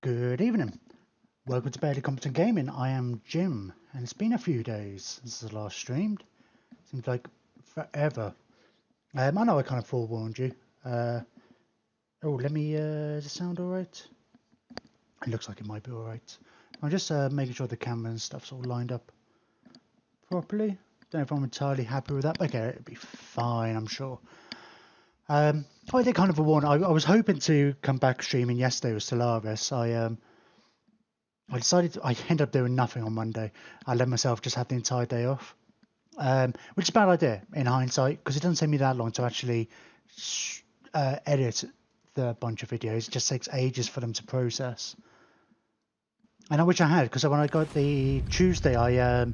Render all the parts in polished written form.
Good evening. Welcome to Barely Competent Gaming. I am Jim, and it's been a few days since the last streamed. Seems like forever. I know I kind of forewarned you. Oh, let me. Does it sound alright? It looks like it might be alright. I'm just making sure the camera and stuff's all lined up properly. Don't know if I'm entirely happy with that. Okay, it'll be fine, I'm sure. I did kind of a warn. I was hoping to come back streaming yesterday with Stellaris. I decided I ended up doing nothing on Monday. I let myself just have the entire day off, which is a bad idea in hindsight because it doesn't take me that long to actually edit the bunch of videos. It just takes ages for them to process. And I wish I had, because when I got the Tuesday, I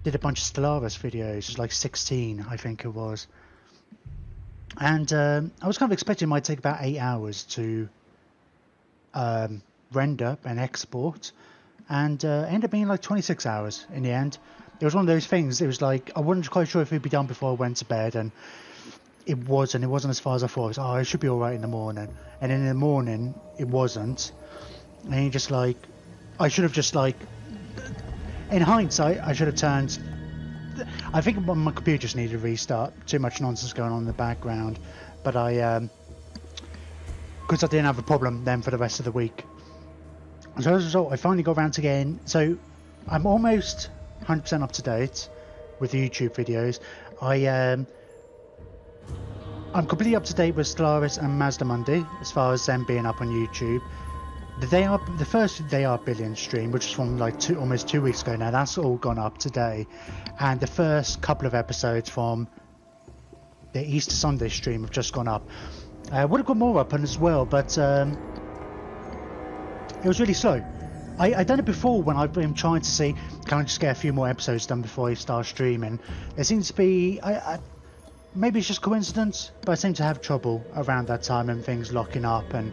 did a bunch of Stellaris videos. It was like 16, I think it was. And I was kind of expecting it might take about 8 hours to render and export, and ended up being like 26 hours in the end. It was one of those things. It was like I wasn't quite sure if it'd be done before I went to bed, and it wasn't as far as I thought. It was, oh, it should be all right in the morning, and in the morning it wasn't. And you just like, I should have just like, in hindsight, I should have turned. I think my computer just needed a restart. Too much nonsense going on in the background, but because I didn't have a problem then for the rest of the week. So as a result, I finally got around to getting. So I'm almost 100% up to date with the YouTube videos. I'm completely up to date with Stellaris and Mazdamundi as far as them being up on YouTube. The first They Are Billion stream, which is from like almost 2 weeks ago now, that's all gone up today. And the first couple of episodes from the Easter Sunday stream have just gone up. Would have got more up as well, but it was really slow. I done it before when I've been trying to see, can I just get a few more episodes done before I start streaming. There seems to be, maybe it's just coincidence, but I seem to have trouble around that time and things locking up, and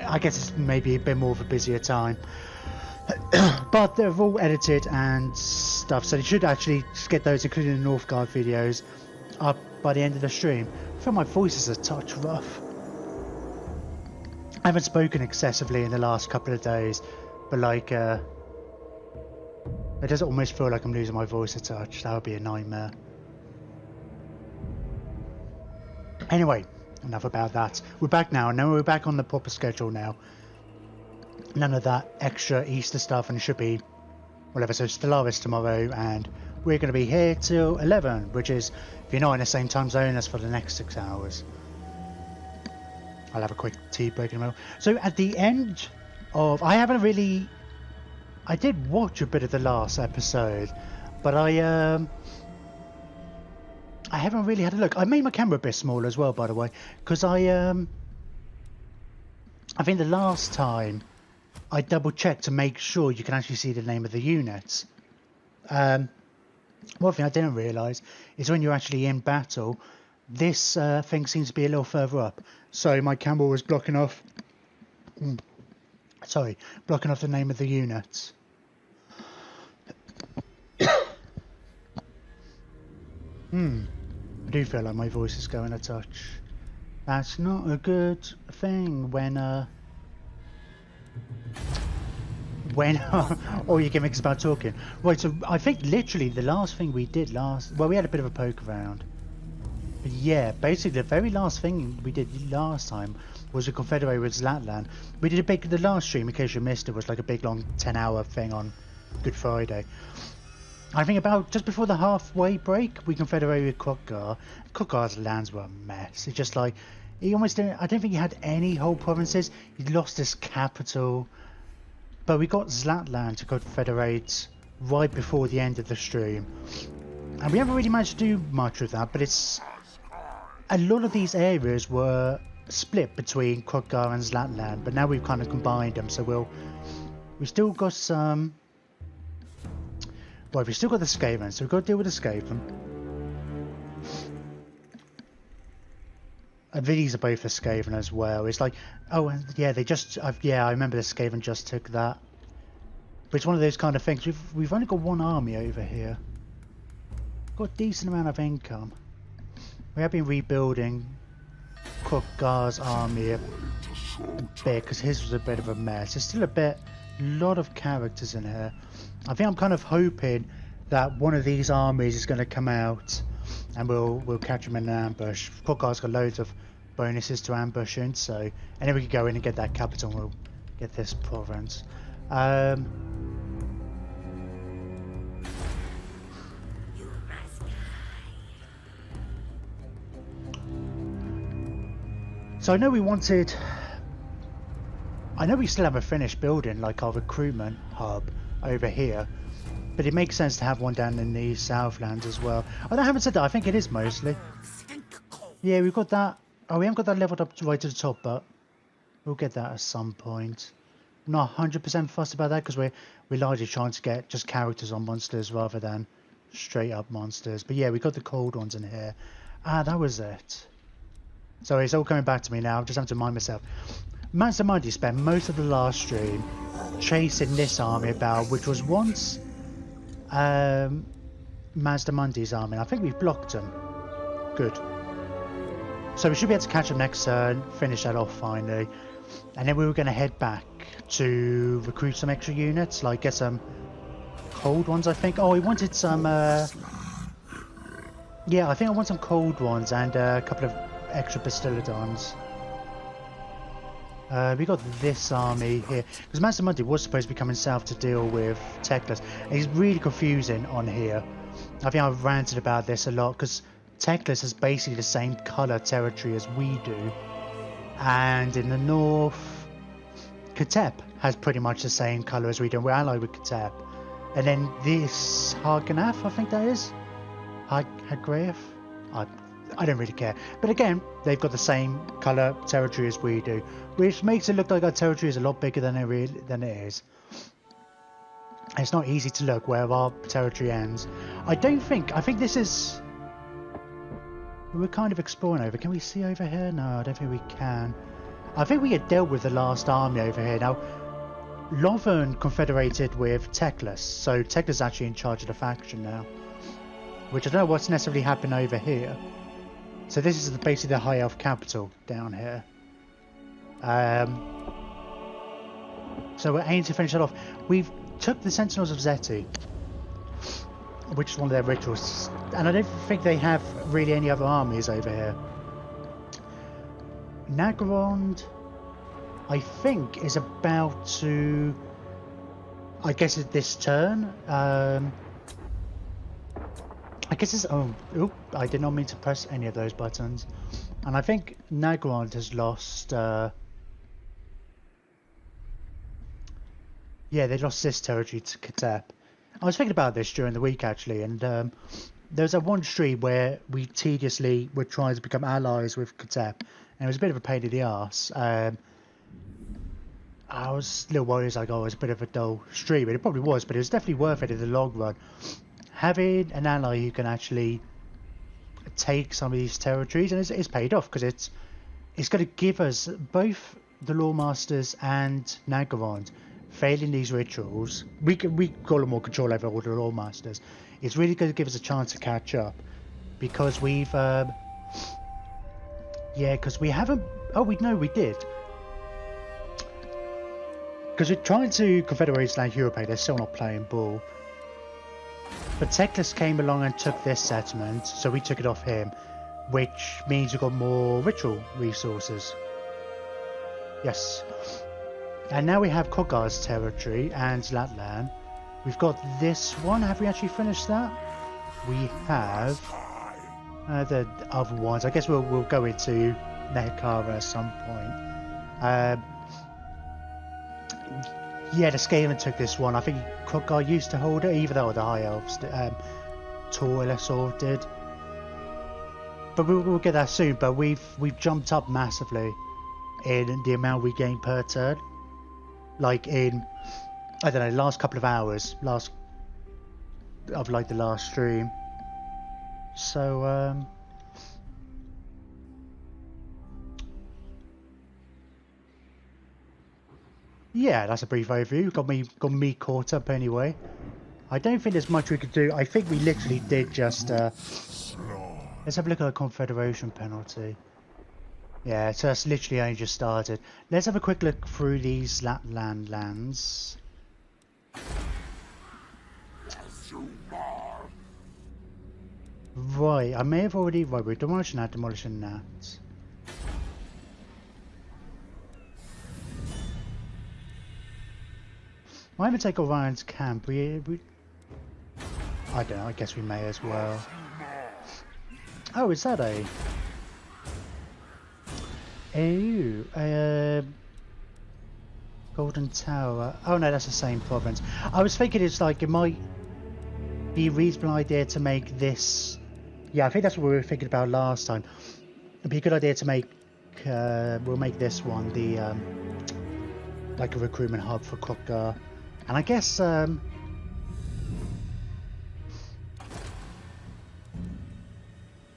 I guess it's maybe a bit more of a busier time. But they're all edited and stuff, so they should actually just get those, including the Northgard videos, up by the end of the stream. I feel my voice is a touch rough. I haven't spoken excessively in the last couple of days, but like, it does almost feel like I'm losing my voice a touch. That would be a nightmare. Anyway, enough about that. We're back now, and now we're back on the proper schedule now. None of that extra Easter stuff, and it should be whatever. So Stellaris tomorrow, and we're going to be here till 11, which is, if you're not in the same time zone, that's for the next 6 hours. I'll have a quick tea break in a moment. So at the end of, I did watch a bit of the last episode, but I haven't really had a look. I made my camera a bit smaller as well, by the way, because I think the last time I double checked to make sure you can actually see the name of the units. One thing I didn't realise is when you're actually in battle, this thing seems to be a little further up. So my camera was blocking off. Blocking off the name of the units. I do feel like my voice is going a touch. That's not a good thing when all your gimmicks about talking. Right, so I think literally the last thing we did we had a bit of a poke around. But yeah, basically the very last thing we did last time was a Confederate with Zlatland. We did the last stream, in case you missed it, was like a big long 10-hour thing on Good Friday. I think about just before the halfway break, we confederated with Krogar. Krogar's lands were a mess. It's just like, he almost didn't, I don't think he had any whole provinces. He lost his capital. But we got Zlatland to confederate right before the end of the stream. And we haven't really managed to do much with that, but it's, a lot of these areas were split between Krogar and Zlatland, but now we've kind of combined them, so we've still got some. Well, we've still got the Skaven, so we've got to deal with the Skaven. And these are both the Skaven as well. It's like, oh, yeah, I remember the Skaven just took that. But it's one of those kind of things. We've only got one army over here. Got a decent amount of income. We have been rebuilding Krogar's army bit, because his was a bit of a mess. There's still a lot of characters in here. I think I'm kind of hoping that one of these armies is going to come out and we'll catch them in an ambush. Quokkar's got loads of bonuses to ambushing, so, and then we can go in and get that capital and we'll get this province. So I know we still haven't finished building like our recruitment hub over here, but it makes sense to have one down in the Southlands as well. I haven't said that, I think it is mostly. Yeah, we've got that. Oh, we haven't got that leveled up right to the top, but we'll get that at some point. I'm not 100% fussed about that because we're largely trying to get just characters on monsters rather than straight up monsters. But yeah, we got the cold ones in here. Ah, that was it. Sorry, it's all coming back to me now. I just have to remind myself. Mazdamundi spent most of the last stream chasing this army about, which was once Mazdamundi's army. I think we've blocked him. Good. So we should be able to catch him next turn, finish that off finally. And then we were going to head back to recruit some extra units, like get some cold ones, I think. Oh, he wanted some... yeah, I think I want some cold ones and a couple of extra Bastiladons. We got this army here because Mazdamundi was supposed to be coming south to deal with Teclis, and he's really confusing on here. I think I've ranted about this a lot because Teclis is basically the same colour territory as we do, and in the north, Katep has pretty much the same colour as we do. We're allied with Katep, and then this Harganath, I think that is Hagraev. I don't really care. But again, they've got the same colour territory as we do, which makes it look like our territory is a lot bigger than it is. It's not easy to look where our territory ends. I think this is... We're kind of exploring over. Can we see over here? No, I don't think we can. I think we had dealt with the last army over here. Now, Lothern confederated with Teclis, so Teclis is actually in charge of the faction now. Which I don't know what's necessarily happened over here. So this is basically the High Elf capital down here. So we're aiming to finish it off. We've took the Sentinels of Zeti, which is one of their rituals, and I don't think they have really any other armies over here. Nagrond, I think, is about to... I guess it's this turn. I guess it's... Oh, I did not mean to press any of those buttons. And I think Nagrond has lost... yeah, they lost this territory to Katep. I was thinking about this during the week, actually, and there was that one stream where we tediously were trying to become allies with Katep, and it was a bit of a pain in the arse. I was a little worried, like, oh, it was a bit of a dull stream, and it probably was, but it was definitely worth it in the long run. Having an ally who can actually take some of these territories, and it's paid off, because it's going to give us, both the Lawmasters and Nagrond, failing these rituals, we got more control over all the Lawmasters. It's really going to give us a chance to catch up, because we've yeah, because we haven't... Oh, we did, because we're trying to confederate land Europe. They're still not playing ball, but Teclis came along and took this settlement, so we took it off him, which means we got more ritual resources. Yes. And now we have Kogar's territory and Latlan. We've got this one. Have we actually finished that? We have. The other ones. I guess we'll go into Nehekara at some point. Yeah, the Skaven took this one. I think Kogar used to hold it, even though the High Elves, Torelesor did. But we'll get that soon. But we've jumped up massively in the amount we gain per turn. Like in, I don't know, last couple of hours, of like the last stream. So, yeah, that's a brief overview. Got me caught up anyway. I don't think there's much we could do. I think we literally did just, let's have a look at the Confederation penalty. Yeah, so that's literally only just started. Let's have a quick look through these Lapland lands. Right, I may have already... Right, we're demolishing that, demolishing that. Might even take Orion's camp. We I don't know, I guess we may as well. Oh, is that a... Golden Tower. Oh no, that's the same province. I was thinking it's like, it might be a reasonable idea to make this... Yeah, I think that's what we were thinking about last time. It'd be a good idea to make... we'll make this one the... like a recruitment hub for Krokgar. And I guess...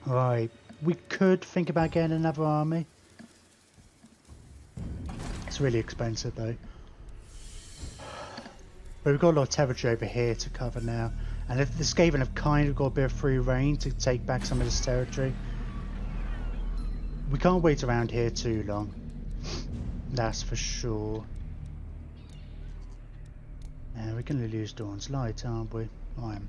right, we could think about getting another army. It's really expensive though. But we've got a lot of territory over here to cover now. And if the Skaven have kind of got a bit of free reign to take back some of this territory. We can't wait around here too long. That's for sure. Yeah, we're going to lose Dawn's Light, aren't we? I am.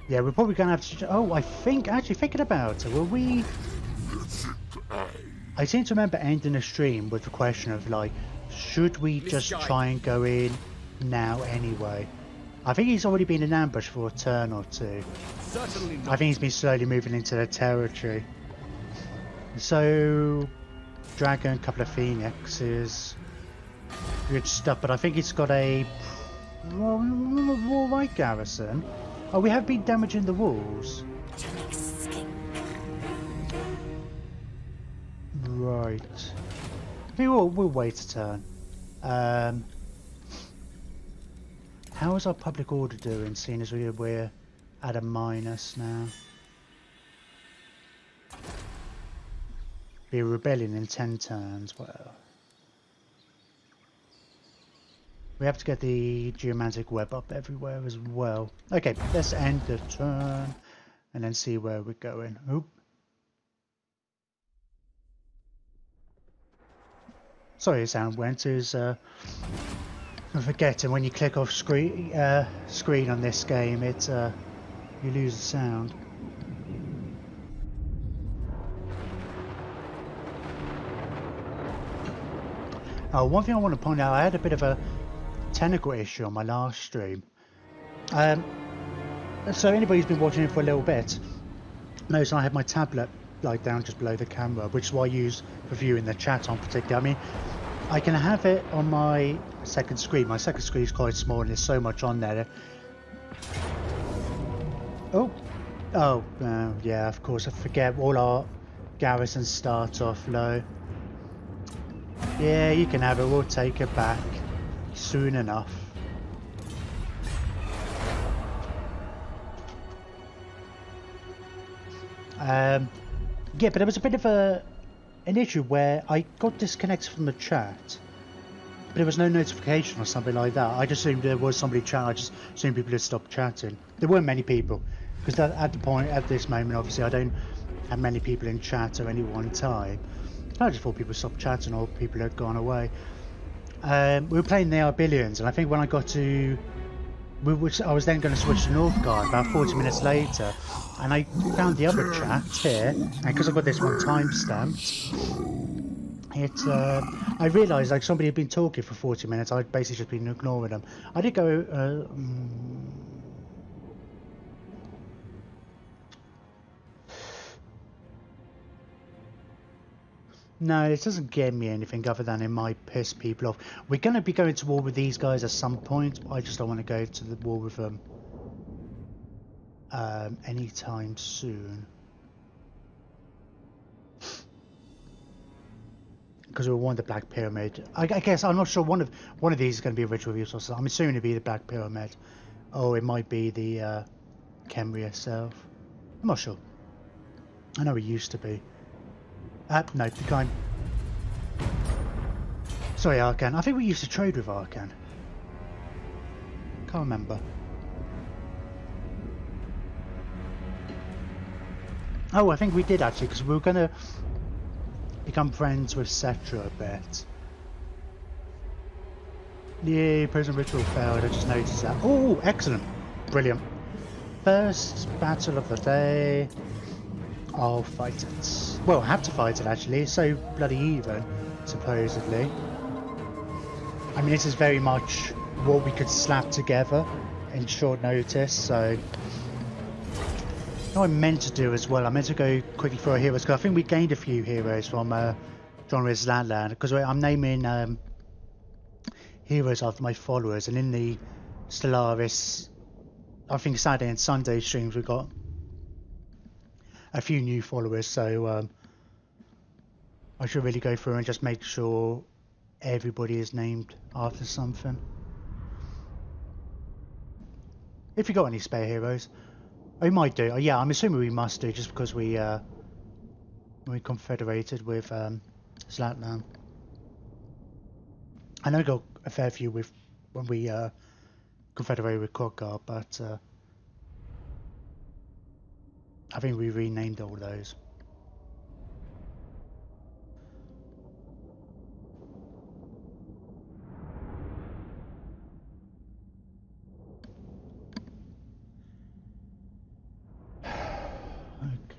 Yeah, we're probably going to have to... Oh, I think... Actually, thinking about it, will we... I seem to remember ending a stream with the question of, like, should we just try and go in now anyway? I think he's already been in ambush for a turn or two. Certainly not. I think he's been slowly moving into the territory. So... Dragon, a couple of Phoenixes... Good stuff, but I think it's got a... Warlike garrison. Oh, we have been damaging the walls. Right. We'll wait a turn. How is our public order doing, seeing as we're at a minus now? Be a rebellion in 10 turns. Well, we have to get the geomantic web up everywhere as well. Okay, let's end the turn and then see where we're going. Oop. Sorry, sound went. Is I'm forgetting when you click off screen on this game, it you lose the sound. Oh, one thing I want to point out, I had a bit of a technical issue on my last stream. So anybody who's been watching it for a little bit knows I had my tablet like down just below the camera, which is what I use for viewing the chat on particularly. I mean, I can have it on my second screen. My second screen is quite small and there's so much on there. Oh, yeah, of course, I forget all our garrisons start off low. Yeah, you can have it, we'll take it back soon enough. Yeah, but there was a bit of an issue where I got disconnected from the chat, but there was no notification or something like that. I just assumed there was somebody chatting. I just assumed people had stopped chatting. There weren't many people, because at this moment, obviously, I don't have many people in chat at any one time. I just thought people stopped chatting or people had gone away. We were playing the Arbillions, and I think when I got to... I was then going to switch to Northgard about 40 minutes later, and I found the other chat here, and because I've got this one time stamped, I realised like somebody had been talking for 40 minutes. I'd basically just been ignoring them. I did go... No, it doesn't get me anything other than it might piss people off. We're going to be going to war with these guys at some point. I just don't want to go to the war with them anytime soon. Because we want the Black Pyramid. I guess I'm not sure one of these is going to be a ritual resource. I'm assuming it'll be the Black Pyramid, or it might be the Khemri itself. I'm not sure. I know it used to be. No, decline. Sorry, Arkan. I think we used to trade with Arkan. Can't remember. Oh, I think we did actually, because we were going to become friends with Cetra a bit. Yeah, prison ritual failed, I just noticed that. Oh, excellent. Brilliant. First battle of the day. I'll fight it. Well, I have to fight it actually, it's so bloody even, supposedly. I mean, this is very much what we could slap together in short notice, so... What I meant to do as well, I meant to go quickly for our heroes, because I think we gained a few heroes from John Riz Landland, because I'm naming heroes after my followers, and in the Stellaris, I think Saturday and Sunday streams we got a few new followers, so I should really go through and just make sure everybody is named after something. If you got any spare heroes, we might do. Yeah, I'm assuming we must do, just because we confederated with Zlatlan. I know we got a fair few with when we confederated with Kodgar, but I think we renamed all those.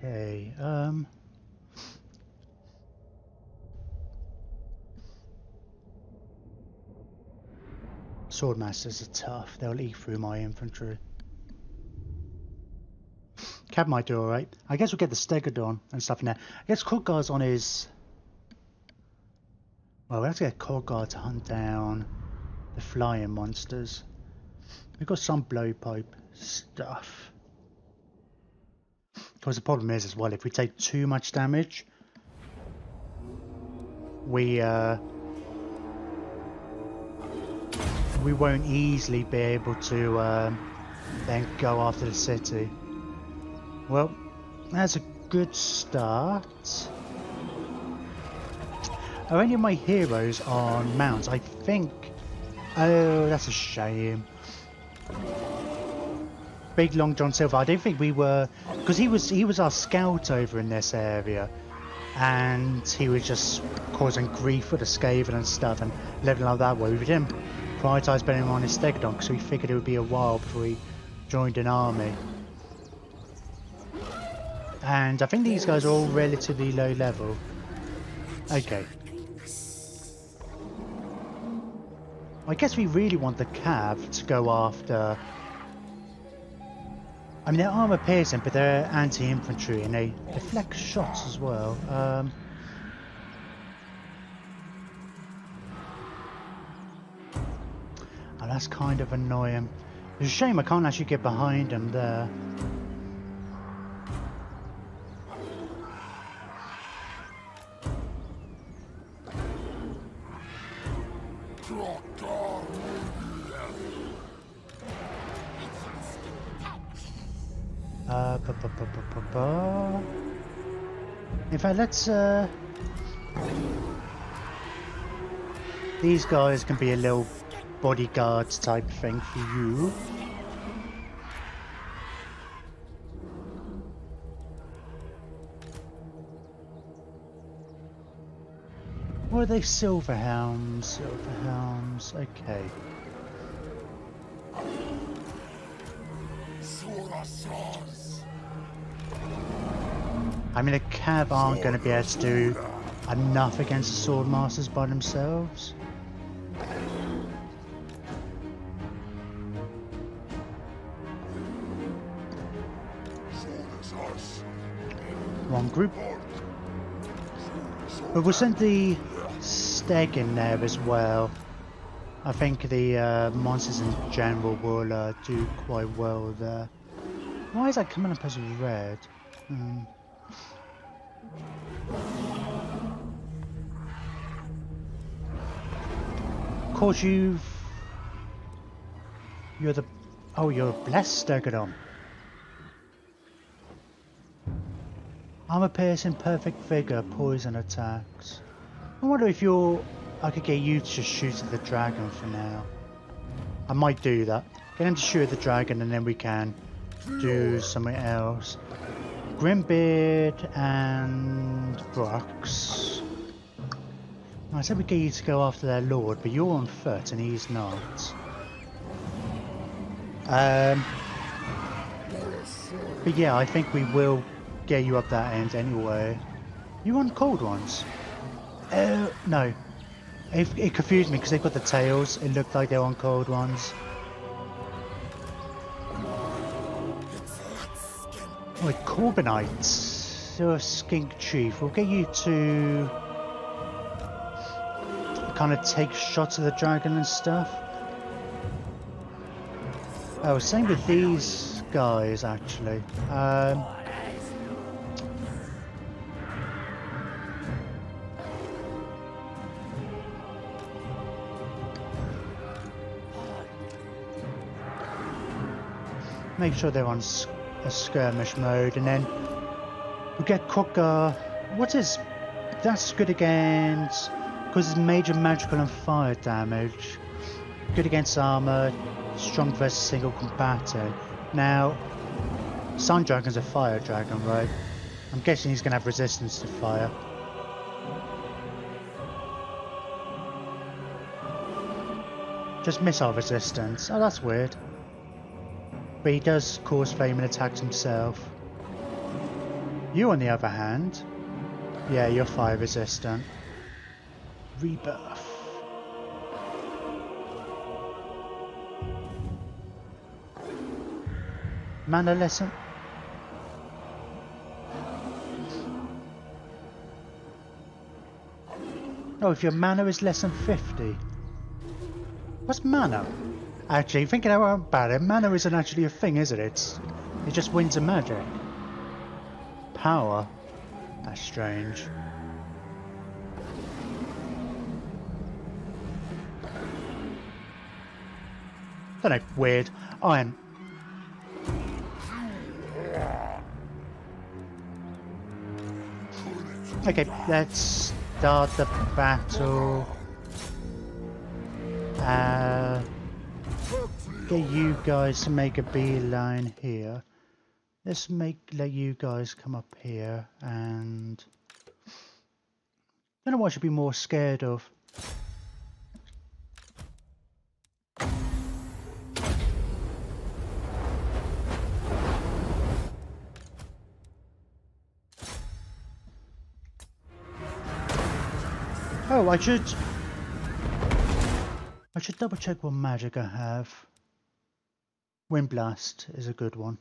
Okay, Swordmasters are tough, they'll eat through my infantry. Cab might do alright. I guess we'll get the Stegodon and stuff in there. I guess Kodgar's on his... Well, we have to get Kodgar to hunt down the flying monsters. We've got some blowpipe stuff. Because the problem is as well, if we take too much damage, we won't easily be able to then go after the city. Well, that's a good start. Are any of my heroes on mounts? I think... Oh, that's a shame. Big Long John Silver. I don't think we were... Because he was our scout over in this area. And he was just causing grief with the Skaven and stuff and living like that way. We didn't prioritise putting him on his Stegodon because we figured it would be a while before he joined an army. And I think these guys are all relatively low level. Okay. I guess we really want the Cav to go after... I mean, they're armor piercing, but they're anti-infantry and they deflect shots as well. Oh, that's kind of annoying. It's a shame I can't actually get behind them there. In fact, let's these guys can be a little bodyguards type thing for you. Or are they silver hounds? Silver hounds, okay. I mean, the Cav aren't going to be able to do enough against the Sword Masters by themselves. Wrong group. But we'll send the Steg in there as well. I think the monsters in general will do quite well there. Why is that coming up as red? Of course you're the... Oh, you're a blessed Stegodon. Armor piercing, perfect figure, poison attacks. I wonder if I could get you to just shoot at the dragon for now. I might do that. Get him to shoot at the dragon and then we can do something else. Of Grimbeard and Brooks. I said we get you to go after their lord, but you're on foot and he's not. But yeah, I think we will get you up that end anyway. You on cold ones? No. It confused me because they've got the tails. It looked like they're on cold ones. Oh, Corbinites. You're a skink chief. We'll get you to kind of take shots of the dragon and stuff. Oh, same with these guys actually. Make sure they're on a skirmish mode, and then we get Cooker. What is that's good against? Because it's major magical and fire damage. Good against armor. Strong versus single combatant. Now, Sun Dragon's a fire dragon, right? I'm guessing he's gonna have resistance to fire. Just missile resistance. Oh, that's weird. But he does cause flame and attacks himself. You, on the other hand, yeah, you're fire resistant. Rebirth. Mana lesson. Oh, if your mana is less than 50. What's mana? Actually, thinking about it, mana isn't actually a thing, is it? It just wins a magic. Power? That's strange. Don't know, weird. Iron. Okay, let's start the battle. Get you guys to make a beeline here. Let's let you guys come up here, and I don't know what I should be more scared of. Oh, I should double check what magic I have. Wind Blast is a good one.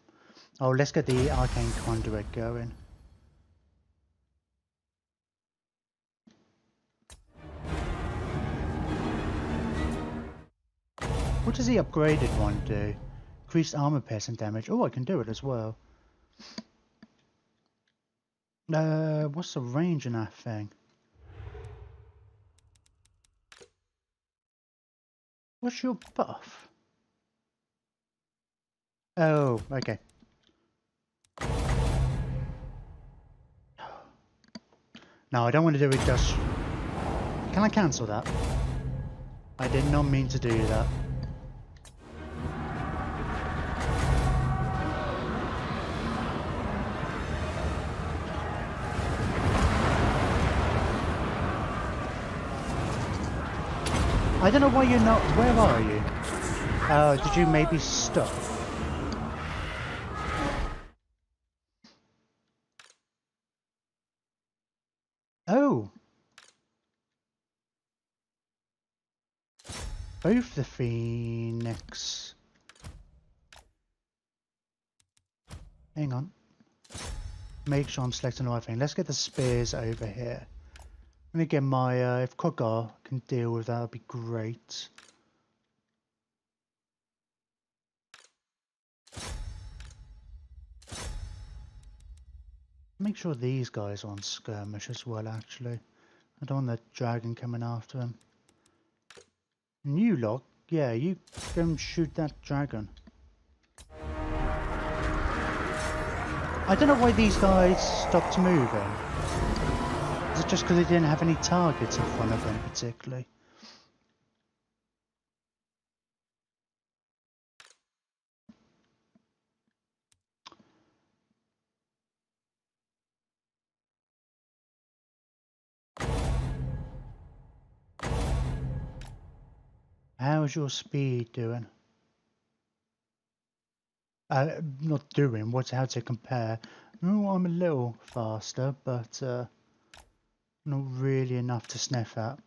Oh, let's get the Arcane Conduit going. What does the upgraded one do? Increased armor piercing damage. Oh, I can do it as well. What's the range in that thing? What's your buff? Oh, okay. No, I don't want to do it just... Can I cancel that? I did not mean to do that. I don't know why you're not... Where are you? Did you maybe stop? Oh! Both the Phoenix. Hang on. Make sure I'm selecting the right thing. Let's get the spears over here. I'm gonna get my, if Kogar can deal with that, would be great. Make sure these guys are on skirmish as well, actually. I don't want the dragon coming after them. New lock? Yeah, you go and shoot that dragon. I don't know why these guys stopped moving. Is it just because they didn't have any targets in front of them particularly? How's your speed doing? Not doing, how's it compare? Oh, I'm a little faster, but not really enough to sniff at.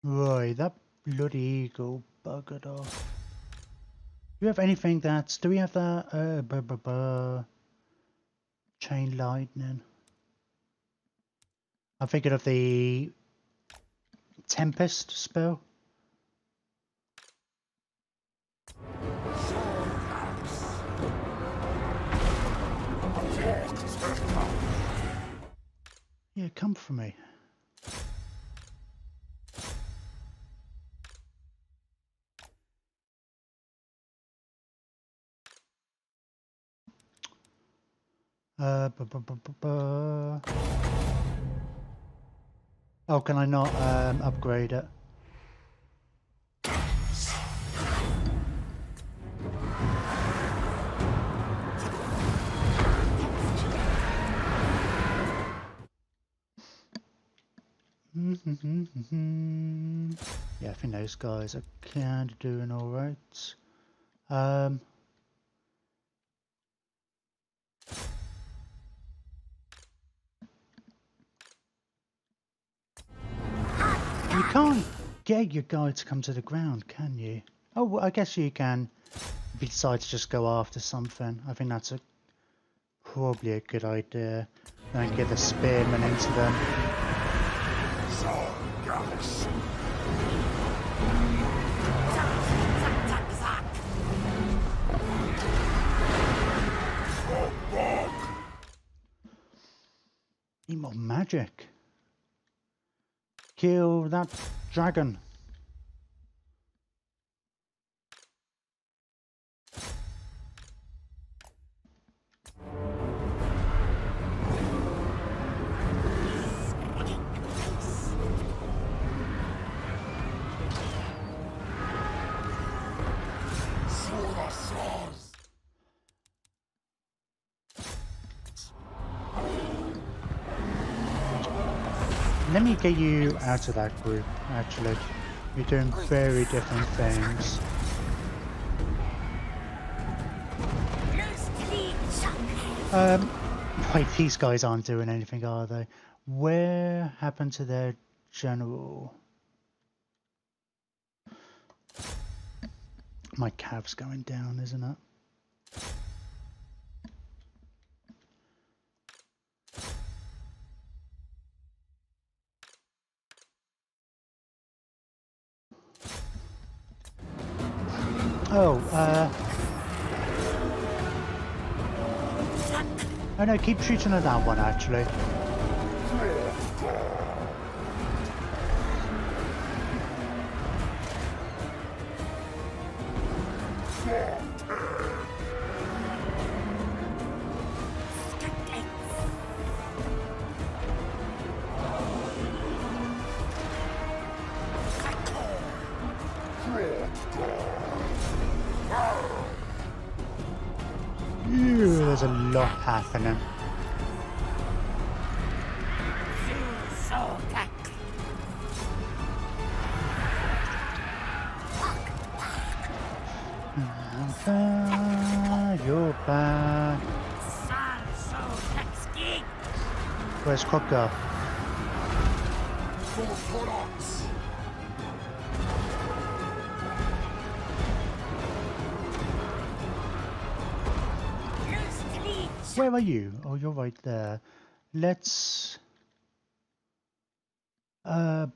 Right, that bloody eagle buggered off. Do we have anything that's... Do we have that... chain lightning? I'm thinking of the... Tempest spell. Yeah, come for me. Oh, can I not upgrade it? Yeah, I think those guys are kind of doing all right. You can't get your guy to come to the ground, can you? Oh, well, I guess you can if you decide to just go after something. I think that's probably a good idea. Then get the spearmen into them. Need more magic. Kill that dragon. Let me get you out of that group, actually. You're doing very different things. Wait, these guys aren't doing anything, are they? Where happened to their general? My cav's going down, isn't it? Oh, oh no, keep shooting at that one, actually. There's a lot happening. You're back. Where's Crocker? Where are you? Oh, you're right there. Let's... Chain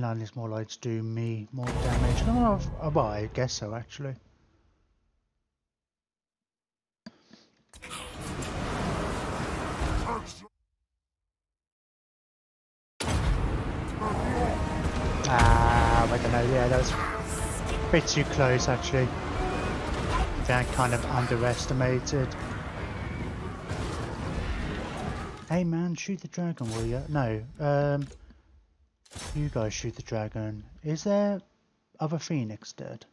line is more like to do me more damage. Oh, well, I guess so, actually. I don't know, yeah, that was a bit too close, actually. I kind of underestimated Hey man, shoot the dragon, will ya? No, you guys shoot the dragon. Is there other Phoenix dead?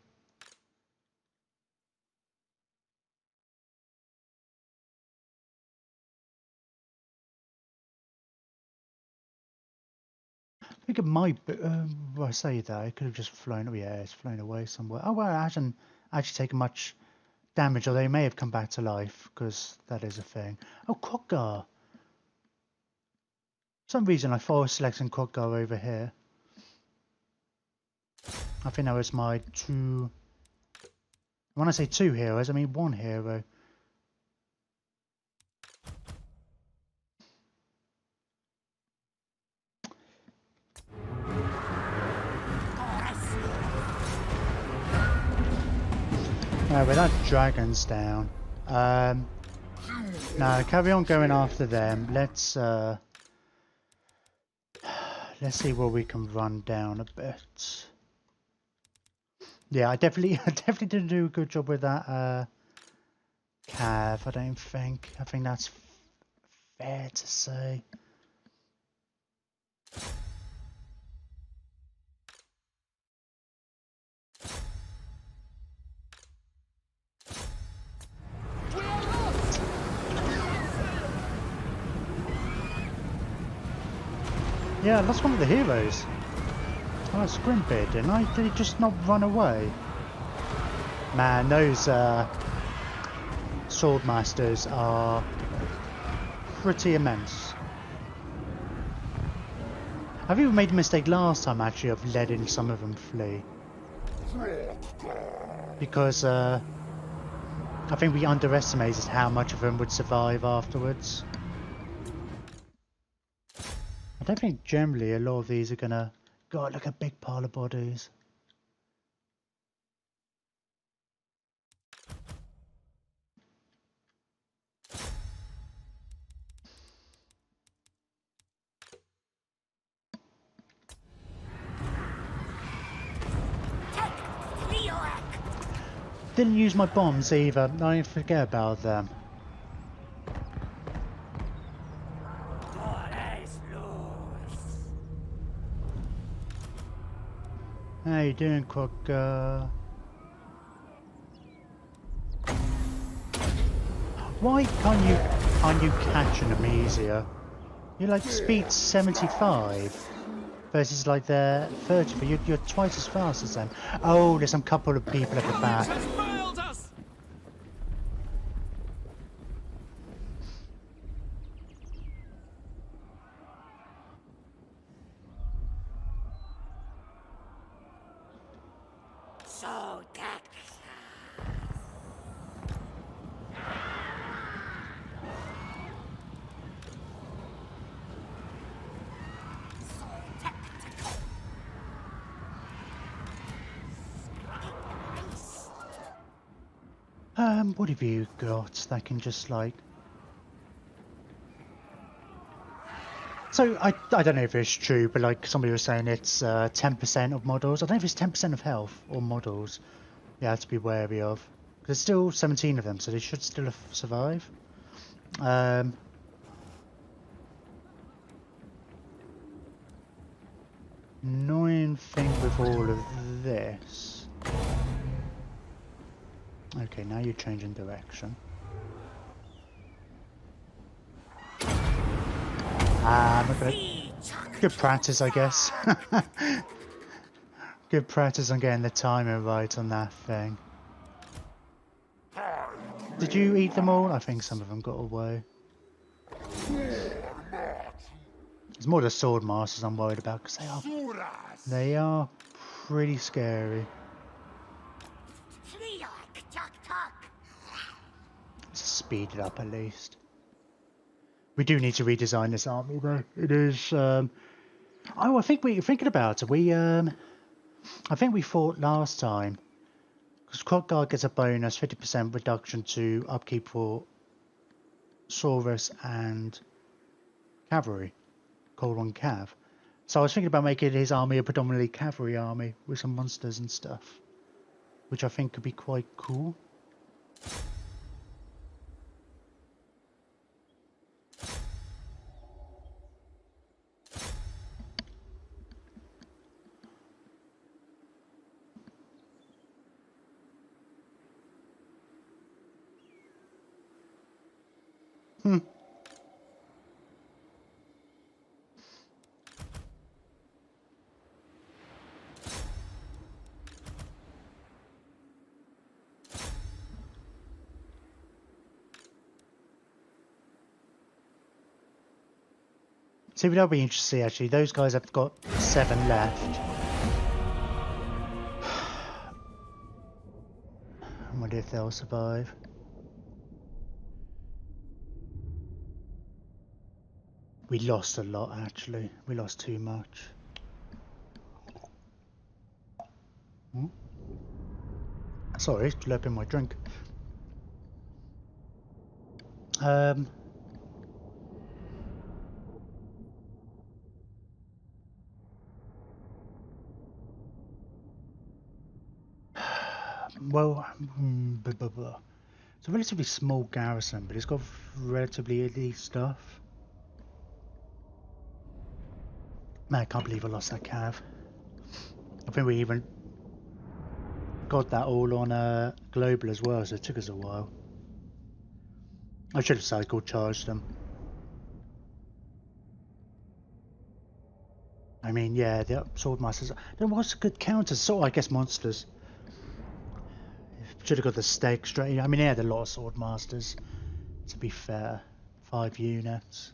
I think it might be, well, I say that, it could have just flown, oh yeah, it's flown away somewhere. Oh well, it hasn't actually taken much damage, or they may have come back to life, because that is a thing. Oh, Khotgar! For some reason I thought I was selecting Khotgar over here. I think that was my two... When I say two heroes, I mean one hero. But that dragon's down. Now carry on going after them. Let's see where we can run down a bit. Yeah, I definitely didn't do a good job with that cav. I don't think. I think that's fair to say. Yeah, I lost one of the heroes. Oh, I scrimped, didn't I? Did he just not run away? Man, those swordmasters are pretty immense. I've even made a mistake last time actually of letting some of them flee. Because I think we underestimated how much of them would survive afterwards. I don't think generally a lot of these are gonna... God, look at a big pile of bodies. Didn't use my bombs either. I didn't forget about them. How you doing, Croc? Why can't you catch them easier? You're like speed 75 versus like they're 30, but you're twice as fast as them. Oh, there's some couple of people at the back. What have you got that can just like... So, I don't know if it's true, but like somebody was saying it's 10% of models. I don't know if it's 10% of health or models you have to be wary of. There's still 17 of them, so they should still survive. Annoying thing with all of this... Okay, now you're changing direction. Good practice, I guess. Good practice on getting the timing right on that thing. Did you eat them all? I think some of them got away. It's more the sword masters I'm worried about because they are pretty scary. Let's speed it up at least. We do need to redesign this army though. It is oh, I think we're thinking about it. I think we fought last time. Because Khotgar gets a bonus 50% reduction to upkeep for Saurus and Cavalry. Called on Cav. So I was thinking about making his army a predominantly cavalry army with some monsters and stuff. Which I think could be quite cool. See, that'll be interesting to see, actually. Those guys have got 7 left. I wonder if they'll survive. We lost a lot, actually. We lost too much. Hmm? Sorry, slurping my drink. Well, blah, blah, blah. It's a relatively small garrison, but it's got relatively elite stuff. Man, I can't believe I lost that cav. I think we even got that all on global as well, so it took us a while. I should have cycle charged them. I mean, yeah, the swordmasters. There was a good counter, sort of, I guess, monsters. Should have got the stake straight. I mean, he had a lot of swordmasters. To be fair, 5 units.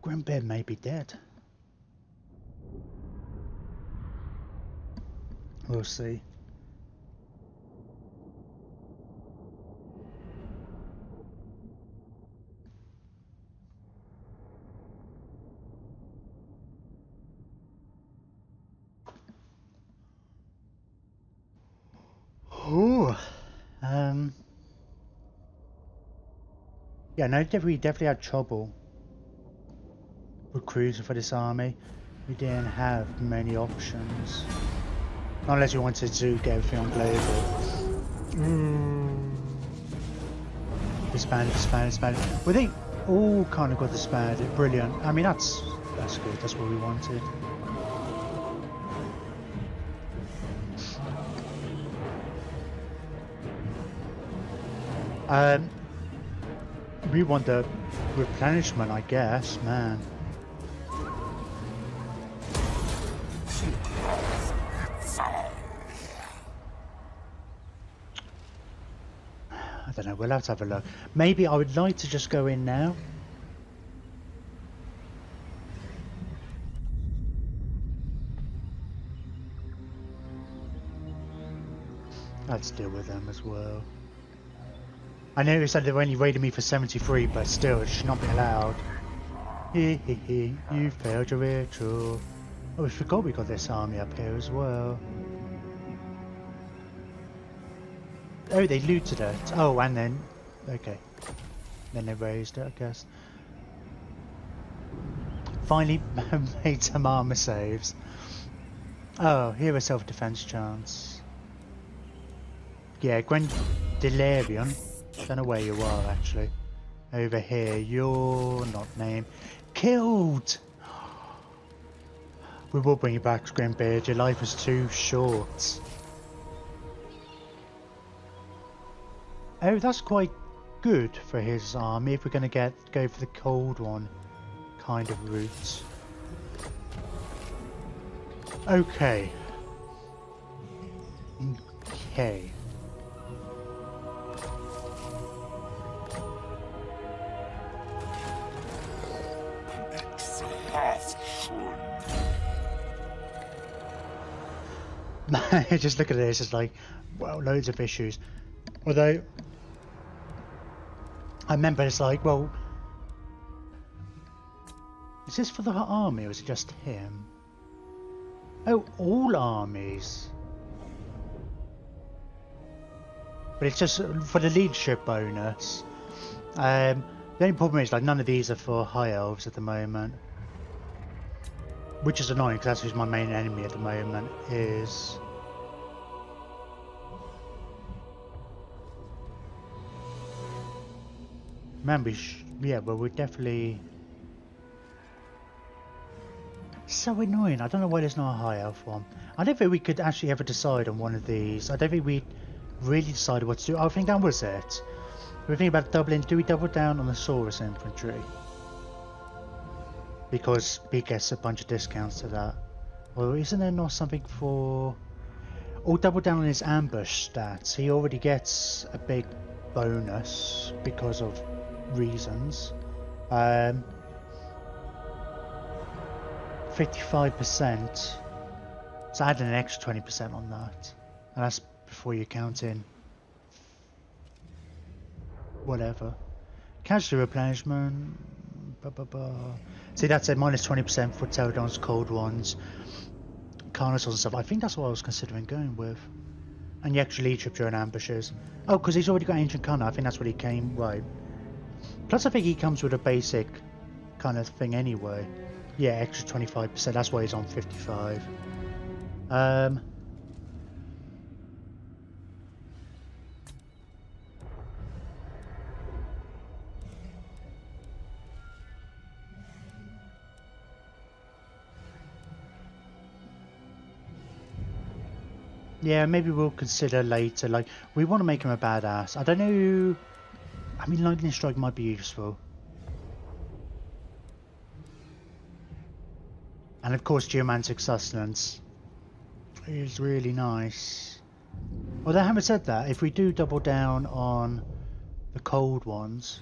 Grimbear may be dead. We'll see. Ooh. Yeah, no, we definitely had trouble recruiting for this army. We didn't have many options. Not unless you wanted to get everything on global. Disbanded. Well, they all kind of got disbanded. Brilliant. I mean, that's good. That's what we wanted. We want the replenishment, I guess, man. I don't know, we'll have to have a look. Maybe I would like to just go in now. Let's deal with them as well. I know you said they only raided me for 73, but still, it should not be allowed. Hee hee hee, you failed your ritual. Oh, we forgot we got this army up here as well. Oh, they looted it. Oh, and then... okay. Then they raised it, I guess. Finally made some armor saves. Oh, here a self-defense chance. Yeah, Gwendelarian. Don't know where you are, actually. Over here, you're not named. Killed! We will bring you back, Grimbeard. Your life was too short. Oh, that's quite good for his army if we're going to go for the cold one kind of route. Okay. Okay. Just look at this, it's like, well, loads of issues. Although, I remember it's like, well, is this for the army or is it just him? Oh, all armies. But it's just for the leadership bonus. The only problem is, like, none of these are for high elves at the moment. Which is annoying, because that's who's my main enemy at the moment, is... man, yeah, well, we're definitely... so annoying, I don't know why there's not a high elf one. I don't think we could actually ever decide on one of these. I don't think we really decided what to do. I think that was it. We were thinking about doubling, do we double down on the Saurus infantry? Because he gets a bunch of discounts to that. Well, isn't there not something for... or double down on his ambush stats. He already gets a big bonus because of reasons. 55%. So add an extra 20% on that, and that's before you count in whatever. Casualty replenishment. See, that's a minus 20% for Pterodons, cold ones, Carnosaurs and stuff. I think that's what I was considering going with. And you actually trip during ambushes. Oh, because he's already got Ancient Carno. I think that's what he came, right. Plus I think he comes with a basic kind of thing anyway. Yeah, extra 25%. That's why he's on 55. Yeah, maybe we'll consider later. Like, we want to make him a badass. I don't know. I mean, Lightning Strike might be useful. And of course, Geomantic Sustenance is really nice. Although, having said that, if we do double down on the cold ones,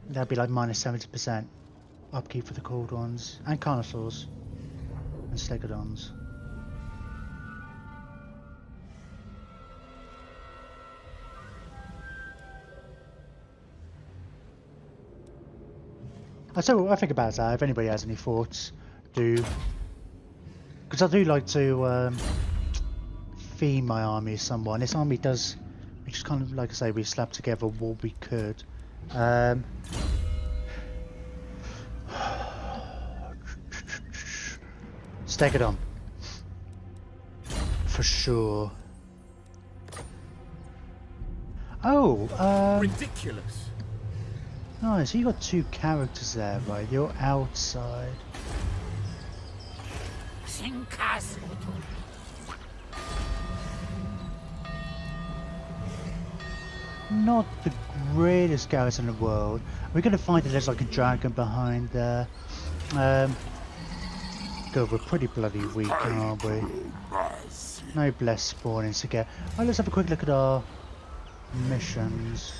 that'd be like minus 70% upkeep for the cold ones. And Carnosaurs. And Stegodons. So I think about that. If anybody has any thoughts, do. Because I do like to theme my army somewhat. This army does, which is kind of like I say, we slapped together what we could. Stegodon. For sure. Oh, ridiculous. Nice, so you got two characters there, right? You're outside. Not the greatest garrison in the world. We're gonna find that there's like a dragon behind there. God, we're pretty bloody weak, aren't we? No blessed spawnings to get. Right, let's have a quick look at our missions.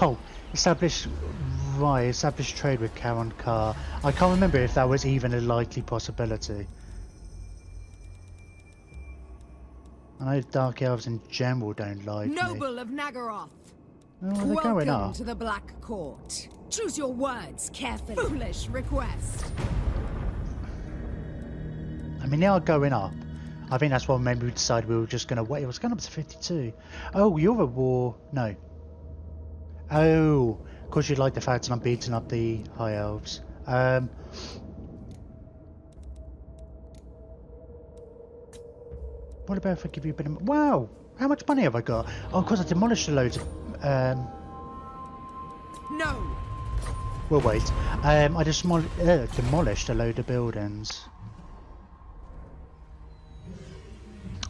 Oh, establish trade with Karen Carr. I can't remember if that was even a likely possibility. I know Dark Elves in general don't like me. Noble of Nagaroth. Oh, they're going Welcome up. to the Black Court. Choose your words carefully. Foolish request. I mean, they are going up. I think that's why maybe we decided we were just going to wait. It was going up to 52. Oh, you're a war. No. Oh, of course you like the fact that I'm beating up the High Elves. What about if I give you a bit of... Wow! How much money have I got? Oh, of course I demolished a load of... No! Well, wait. I just demolished a load of buildings.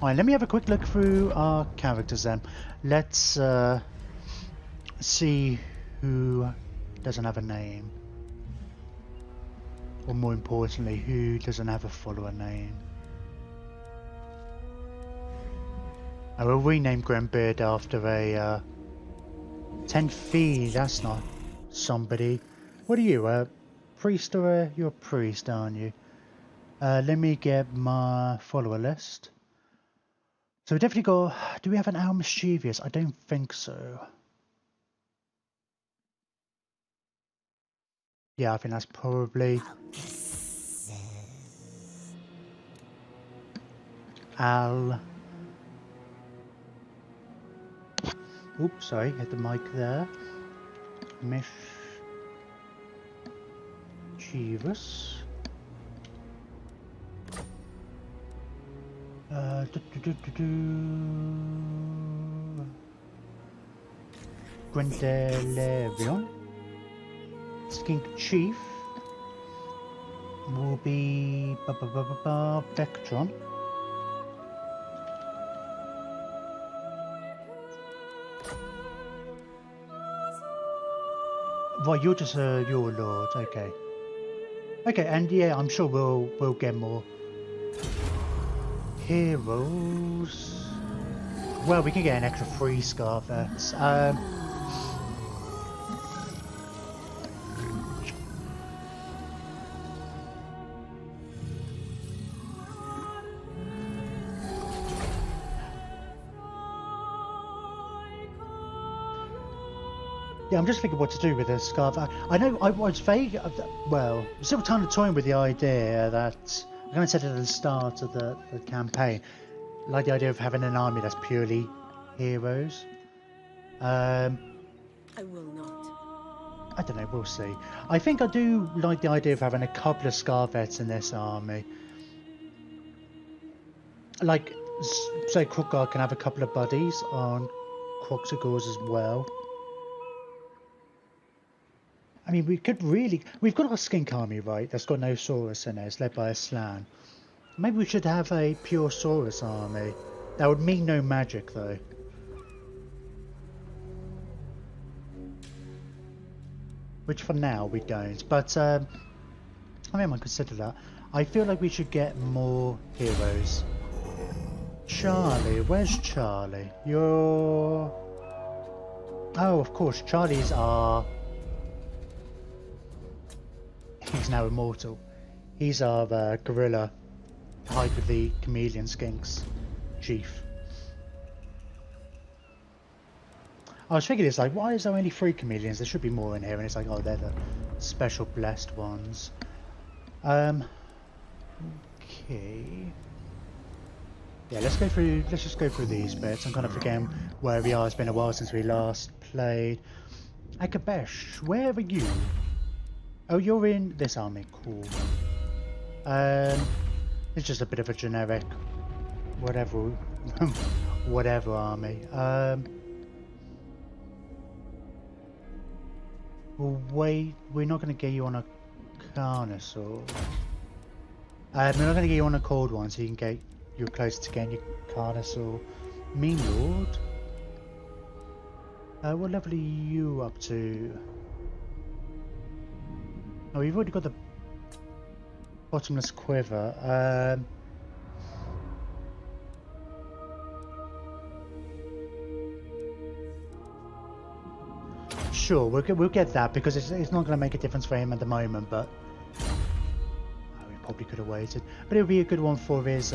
Alright, let me have a quick look through our characters then. Let's see who doesn't have a name. Or more importantly, who doesn't have a follower name. I will rename Grimbeard after a 10 feet. That's not somebody. What are you, a priest or you're a priest, aren't you? Let me get my follower list. So we definitely got... Do we have an Owl Mischievous? I don't think so. Yeah, I think that's probably... Al... Oops, sorry, hit the mic there. Mischievous. Grendelevion. Skink Chief will be Vectron. Right, you're just your lord, okay. Okay, and yeah, I'm sure we'll get more heroes. Well, we can get an extra 3 Scarvets. Yeah, I'm just thinking what to do with this scarf. I know I was vague. Well, still kind of toying with the idea that I'm going to set it at the start of the campaign, like the idea of having an army that's purely heroes. I will not. I don't know. We'll see. I think I do like the idea of having a couple of Scarvets in this army. Like, say, Crookguard can have a couple of buddies on Croxagores as well. I mean, we could really... We've got our Skink army, right? That's got no Saurus in it. It's led by a Slan. Maybe we should have a pure Saurus army. That would mean no magic, though. Which for now we don't. But, I mean, I might consider that. I feel like we should get more heroes. Charlie. Where's Charlie? You're... Oh, of course. Charlie's are... He's now immortal. He's our gorilla, hype with the chameleon skinks chief. I was thinking, it's like, why is there only 3 chameleons? There should be more in here, and it's like, oh, they're the special blessed ones. Okay. Yeah, let's just go through these bits. I'm kind of forgetting where we are. It's been a while since we last played. Akabesh, where are you? Oh, you're in this army. Cool. It's just a bit of a generic whatever whatever army. Well, wait, we're not going to get you on a Carnosaur. We're not going to get you on a cold one, so you can get you're closer to getting your Carnosaur. Mean Lord. What level are you up to? Oh, you've already got the bottomless quiver. Sure, we'll get that because it's not going to make a difference for him at the moment. But we probably could have waited. But it'll be a good one for his.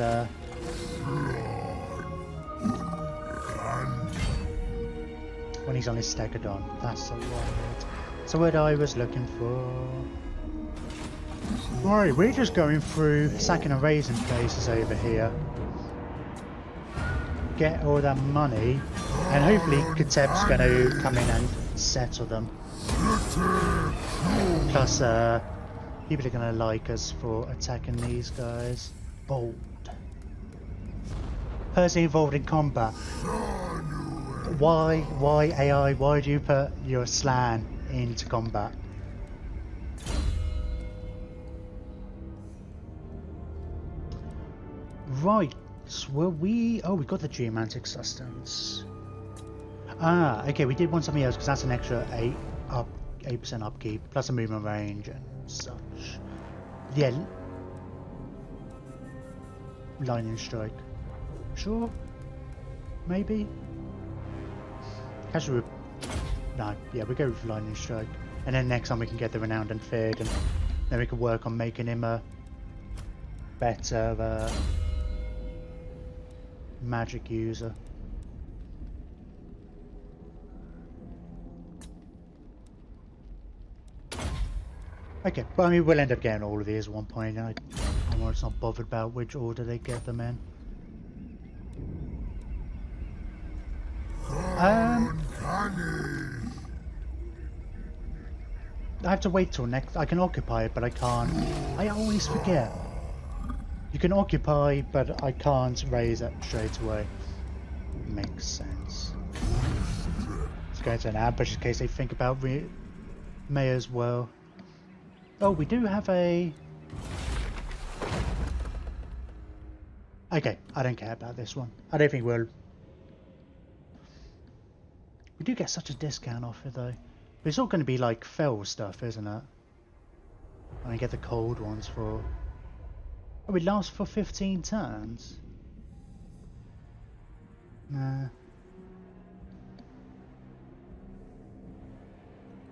When he's on his Stegodon. That's the word. That's the word I was looking for. Right, we're just going through sacking and raising places over here. Get all that money, and hopefully Kateb's going to come in and settle them. Plus, people are going to like us for attacking these guys. Bold. Person involved in combat. Why AI? Why do you put your Slan into combat? Right, well we got the geomantic sustenance. Ah, okay, we did want something else because that's an extra 8% upkeep plus a movement range and such. Yeah, lightning strike. Sure, maybe. Casual. No, yeah, we go with lightning strike, and then next time we can get the renowned and feared, and then we can work on making him a better magic user. Okay, but I mean we'll end up getting all of these at one point. I'm almost not bothered about which order they get them in. I have to wait till next. I can occupy it, but I can't. I always forget. You can occupy, but I can't raise it straight away. Makes sense. Let's go into an ambush in case they think about May as well. Oh, we do have a... Okay, I don't care about this one. I don't think we'll... We do get such a discount off it though. But it's all going to be like fell stuff, isn't it? I get the cold ones for... Oh, it lasts for 15 turns? Nah.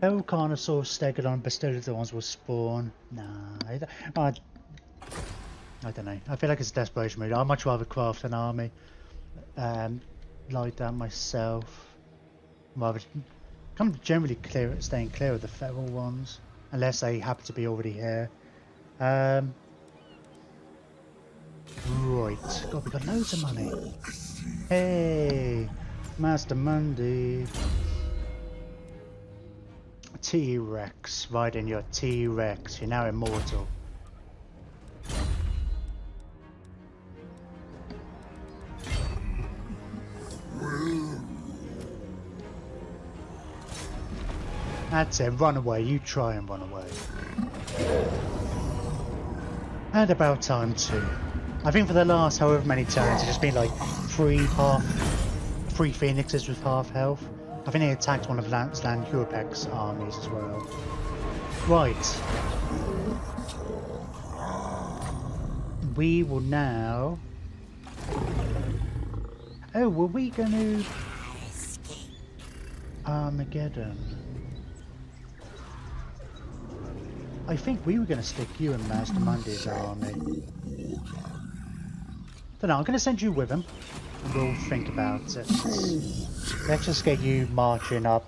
Carnosaur, Stegodon, Bastillodons will spawn. Nah, I don't know. I feel like it's a desperation mode. I'd much rather craft an army like that myself. Rather, kind of generally staying clear of the feral ones, unless they happen to be already here. Right, God, we got loads of money. Hey, Mazdamundi. T-Rex, riding your T-Rex. You're now immortal. That's it, run away. You try and run away. And about time too. I think for the last however many turns, it's just been like three phoenixes with half health. I think they attacked one of Landsland Europec's armies as well. Right. We will now... Oh, were we going to... Armageddon. I think we were going to stick you in Mazdamundi's army. Don't know, I'm going to send you with him. And we'll think about it. Let's just get you marching up.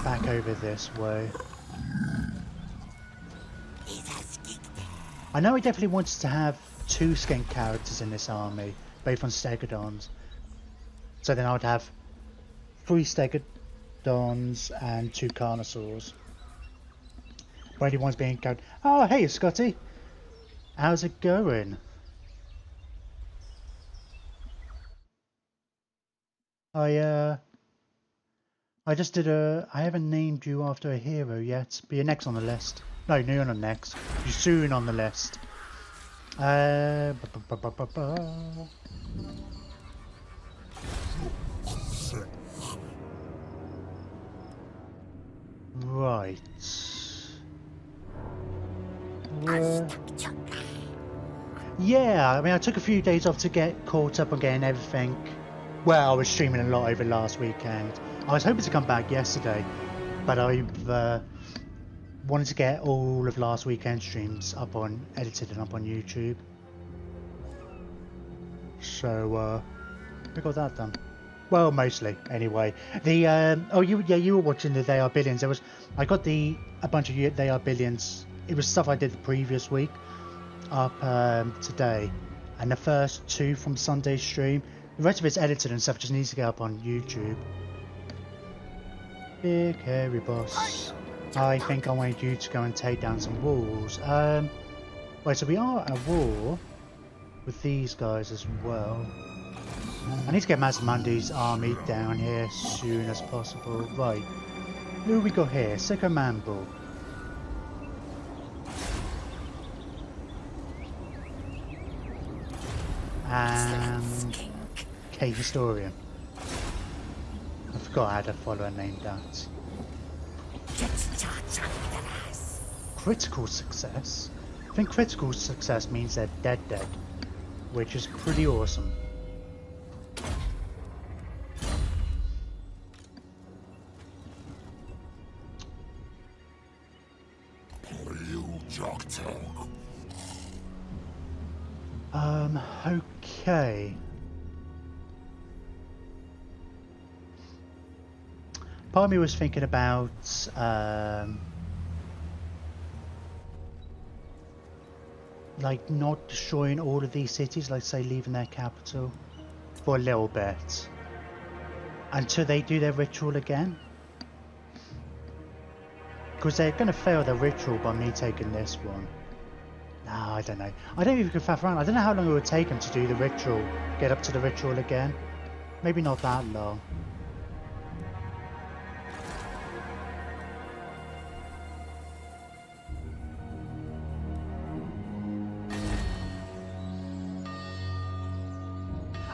Back over this way. I know I definitely wanted to have 2 skink characters in this army. Both on Stegodons. So then I would have 3 Stegodons and 2 Carnosaurs. Where one's being carried. Oh, hey, Scotty. How's it going? I just did I haven't named you after a hero yet, but you're next on the list. No, you're not next. You're soon on the list. Right. Yeah, I mean, I took a few days off to get caught up on getting everything. Well, I was streaming a lot over last weekend. I was hoping to come back yesterday, but I've wanted to get all of last weekend's streams edited and up on YouTube. So, we got that done. Well, mostly, anyway. The you were watching the They Are Billions. I got a bunch of They Are Billions. It was stuff I did the previous week up today, and the first 2 from Sunday's stream. The rest of it's edited and stuff just needs to get up on YouTube. Big hairy boss. I think I wanted you to go and take down some walls. Wait, so we are at war with these guys as well. I need to get Mazdamundi's army down here as soon as possible. Right. Who we got here? Sicko Manbull. And Cave Historian. I forgot I had a follower named that. Critical success? I think critical success means they're dead, which is pretty awesome. Okay. Part of me was thinking about like not destroying all of these cities, like say leaving their capital for a little bit until they do their ritual again, because they're going to fail their ritual by me taking this one. Nah, I don't know. I don't even can faff around. I don't know how long it would take them to do the ritual, get up to the ritual again. Maybe not that long.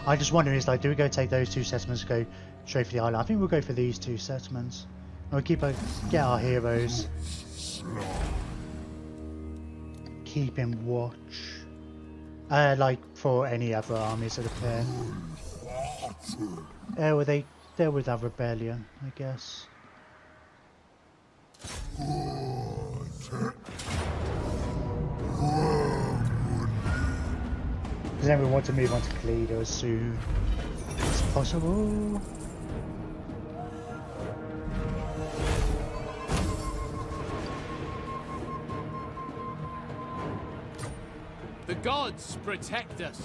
I just wonder, is like, do we go take those 2 settlements, go straight for the island? I think we'll go for these 2 settlements. And we'll get our heroes. Keeping watch. Like for any other armies that appear. Well, they deal with that rebellion, I guess. Because then we want to move on to Toledo as soon as possible. The gods protect us.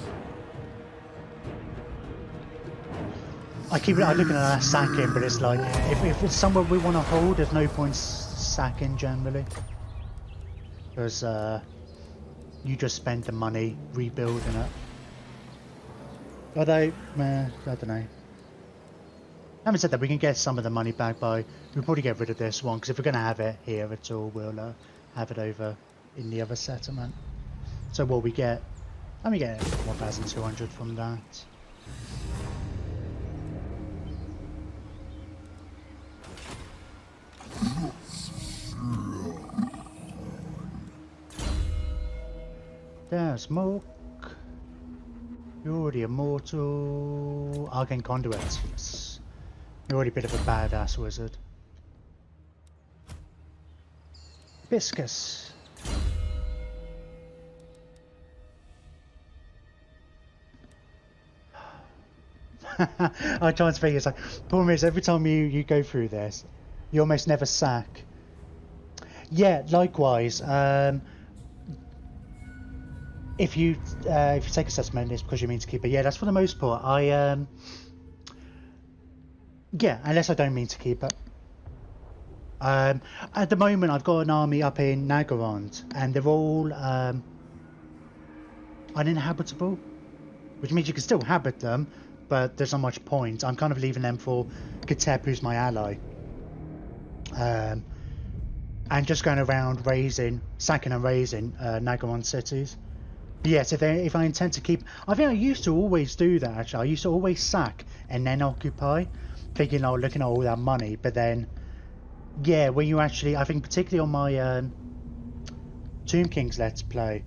I keep looking at that sacking, but it's like if it's somewhere we want to hold, there's no point sacking generally, because you just spend the money rebuilding it. Although, I don't know. Having said that, we can get some of the money back by we'll probably get rid of this one, because if we're going to have it here at all, we'll have it over in the other settlement. So what we get, we get 1,200 from that. There's smoke. You're already immortal. Arcane Conduit. Yes. You're already a bit of a badass wizard. Hibiscus. I try and speak. It's like, problem is, every time you go through this, you almost never sack. Yeah, likewise. If you take assessment, it's because you mean to keep it. Yeah, that's for the most part. Yeah, unless I don't mean to keep it. At the moment, I've got an army up in Nagorond, and they're all uninhabitable, which means you can still habit them, but there's not much point. I'm kind of leaving them for Katep, who's my ally, and just going around sacking and raising Nagorond cities. But yes, if I intend to keep, I think I used to always do that. Actually, I used to always sack and then occupy, thinking, oh, looking at all that money. But then, yeah, when you actually, I think particularly on my Tomb Kings Let's Play,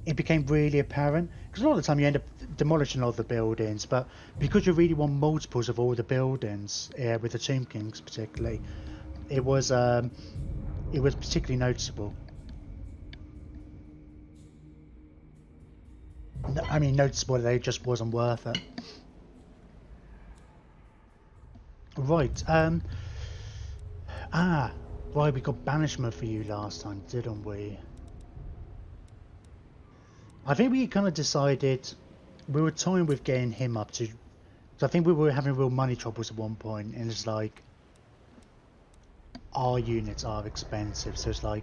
it became really apparent, because a lot of the time you end up demolishing all the buildings, but because you really want multiples of all the buildings, with the Tomb Kings particularly, it was particularly noticeable. I mean, noticeable that it just wasn't worth it. Right, right, we got banishment for you last time, didn't we? I think we kind of decided we were toying with getting him up to, so I think we were having real money troubles at one point, and it's like our units are expensive, so it's like,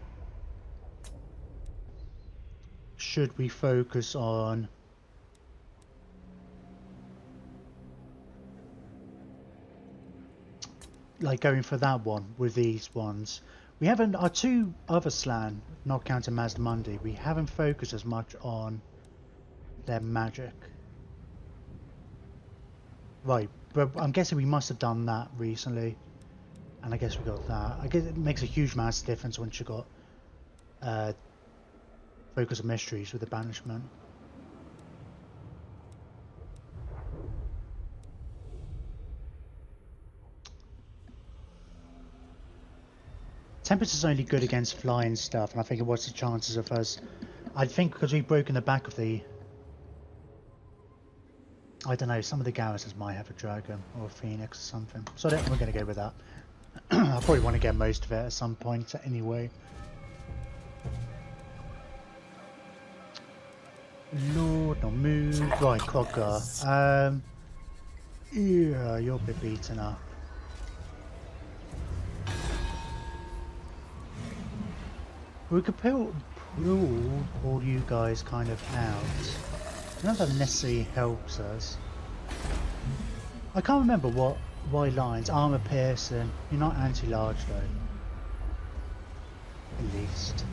should we focus on like going for that one with these ones? We haven't, our two other slan, not counting Mazdamundi, we haven't focused as much on their magic. Right, but I'm guessing we must have done that recently, and I guess we got that. I guess it makes a huge mass difference once you got Focus on Mysteries with the banishment. Tempesture's only good against flying stuff, and I think what's the chances of us, I think because we've broken the back of the, I don't know, some of the garrisons might have a dragon or a phoenix or something, so we're going to go with that. I probably want to get most of it at some point anyway. Lord, no move. Right, Clogger. Yeah, you're a bit beaten up. We could pull all you guys kind of out. None of that necessarily helps us. I can't remember why lines. Armor piercing. You're not anti-large though. At least.